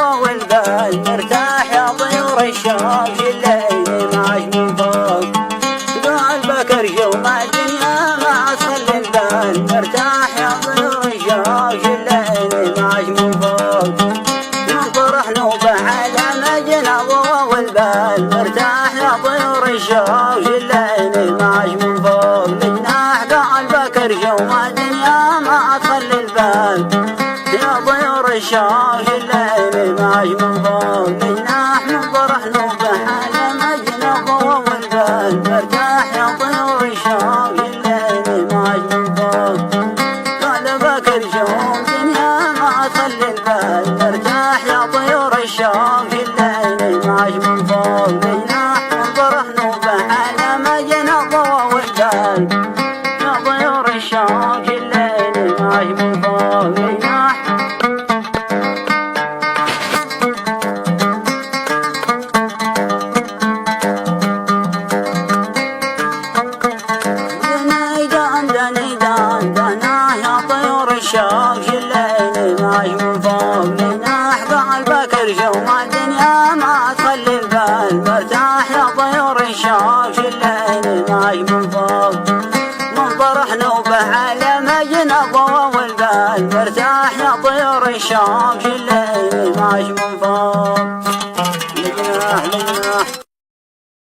والبال مرتاح يا طيور الشوق الليل معش من فوق قلبك ارجو مع الدنيا ما اصل البال مرتاح يا طيور الشوق الليل معش من فوق نطرح نوبه على مجنى والبال مرتاح يا طيور الشوق الليل معش من فوق لجناح قلبك ارجو مع الدنيا ما اصل البال يا طيور الشوق الليل معش من فوق لجناح نطرح نوبه على مجنى والبال مرتاح يا طيور الشوق الليل معش من فوق قلبك ارجو دنيا ما اصل البال مرتاح يا طيور الشوق الليل معش من فوق لجناح نطرح نوبه على مجنى والبال يا طيور الشوق الليل معش من فوق لجناح الشوق الليل معش من فوق لجناح قلبك ارجو مع الدنيا ما